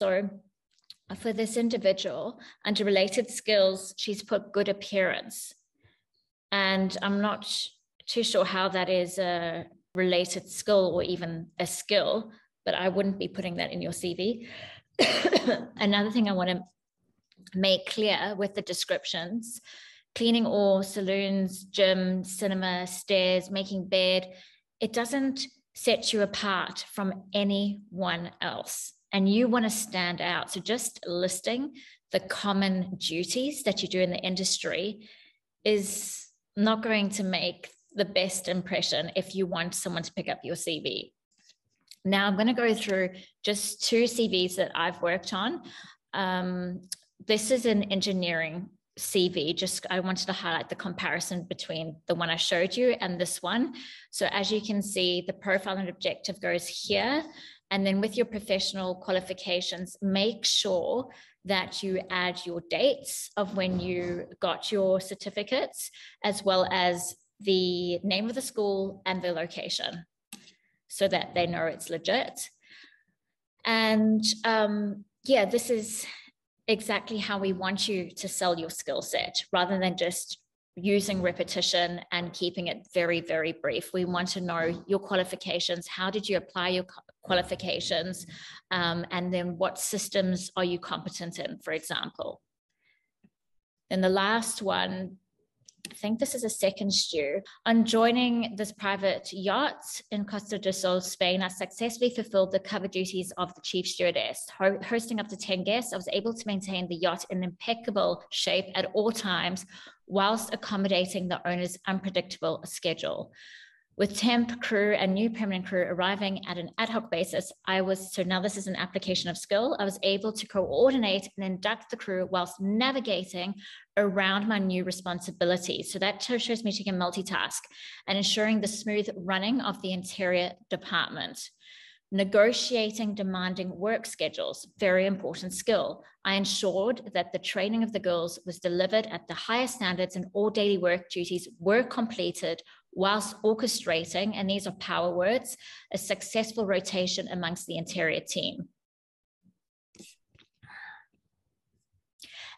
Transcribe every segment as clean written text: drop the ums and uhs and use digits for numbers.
So for this individual, under related skills, she's put good appearance. And I'm not too sure how that is a related skill or even a skill, but I wouldn't be putting that in your CV. Another thing I want to make clear with the descriptions: cleaning all saloons, gym, cinema, stairs, making bed, it doesn't set you apart from anyone else. And you want to stand out. So just listing the common duties that you do in the industry is not going to make the best impression if you want someone to pick up your CV. Now I'm going to go through just 2 CVs that I've worked on. This is an engineering CV. Just I wanted to highlight the comparison between the one I showed you and this one. So as you can see, the profile and objective goes here. And then with your professional qualifications, make sure that you add your dates of when you got your certificates, as well as the name of the school and the location, so that they know it's legit. And yeah, this is exactly how we want you to sell your skill set, rather than just using repetition and keeping it very, very brief. We want to know your qualifications. How did you apply your qualifications? And then what systems are you competent in, for example? Then the last one, I think this is a second stew. On joining this private yacht in Costa del Sol, Spain, I successfully fulfilled the cover duties of the chief stewardess. Hosting up to 10 guests, I was able to maintain the yacht in impeccable shape at all times, whilst accommodating the owner's unpredictable schedule. With temp crew and new permanent crew arriving at an ad hoc basis, so now this is an application of skill, I was able to coordinate and induct the crew whilst navigating around my new responsibilities. So that shows me to can multitask and ensuring the smooth running of the interior department. Negotiating demanding work schedules, very important skill. I ensured that the training of the girls was delivered at the highest standards and all daily work duties were completed, whilst orchestrating, and these are power words, a successful rotation amongst the interior team.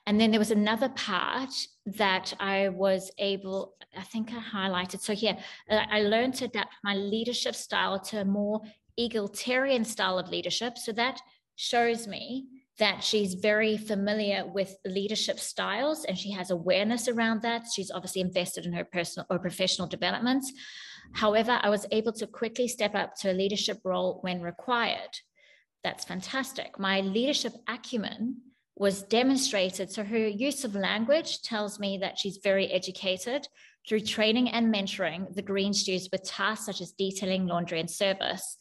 And then there was another part that I was able, I think I highlighted. So here, I learned to adapt my leadership style to a more egalitarian style of leadership. So that shows me that she's very familiar with leadership styles and she has awareness around that. She's obviously invested in her personal or professional development. However, I was able to quickly step up to a leadership role when required. That's fantastic. My leadership acumen was demonstrated. So her use of language tells me that she's very educated through training and mentoring the green stews with tasks such as detailing, laundry, and service.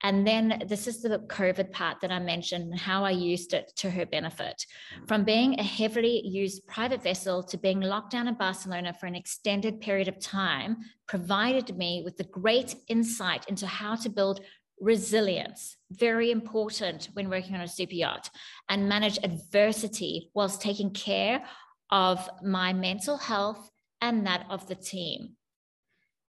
And then this is the COVID part that I mentioned and how I used it to her benefit. From being a heavily used private vessel to being locked down in Barcelona for an extended period of time provided me with the great insight into how to build resilience, very important when working on a super yacht, and manage adversity whilst taking care of my mental health and that of the team.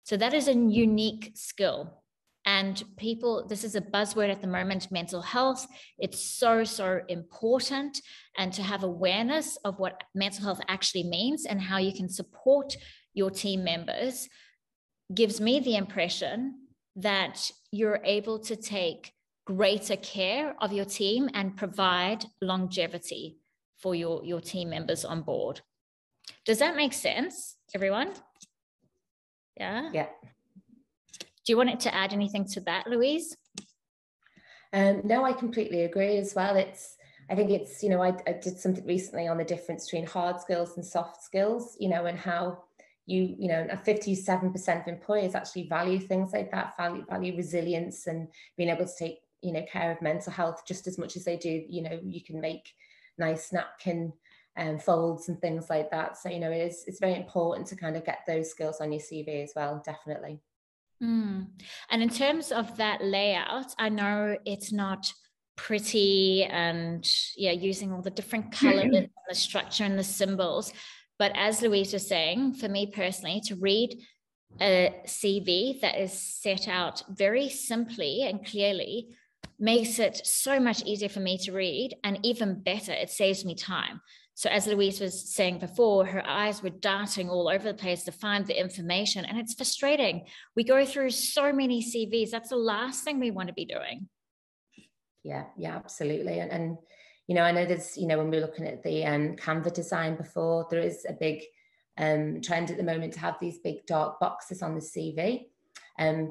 So that is a unique skill. And people, this is a buzzword at the moment, mental health. It's so, so important. And to have awareness of what mental health actually means and how you can support your team members gives me the impression that you're able to take greater care of your team and provide longevity for your team members on board. Does that make sense, everyone? Yeah? Yeah. Do you want it to add anything to that, Louise? No, I completely agree as well. I think it's, I did something recently on the difference between hard skills and soft skills, and how you know, 57% of employers actually value things like that, value resilience and being able to take, care of mental health just as much as they do, you can make nice napkin folds and things like that. So, it's very important to kind of get those skills on your CV as well, definitely. And in terms of that layout, I know it's not pretty and using all the different colors and the structure and the symbols. But as Louise was saying, for me personally, to read a CV that is set out very simply and clearly makes it so much easier for me to read. And even better, it saves me time. So as Louise was saying before, her eyes were darting all over the place to find the information. And it's frustrating. We go through so many CVs. That's the last thing we want to be doing. Yeah, absolutely. And you know, I know there's, you know, when we were looking at the Canva design before, there is a big trend at the moment to have these big dark boxes on the CV.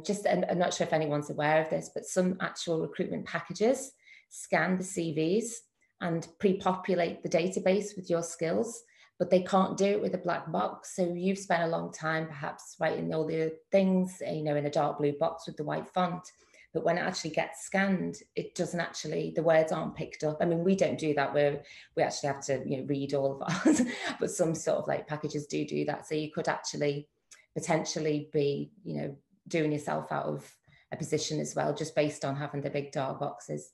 Just, and I'm not sure if anyone's aware of this, but some actual recruitment packages scan the CVs and pre-populate the database with your skills, but they can't do it with a black box. So you've spent a long time perhaps writing all the things, you know, in a dark blue box with the white font, but when it actually gets scanned, it doesn't actually, the words aren't picked up. I mean, we don't do that, where we actually have to, you know, read all of ours, but some sort of like packages do that. So you could actually potentially be, you know, doing yourself out of a position as well, just based on having the big dark boxes.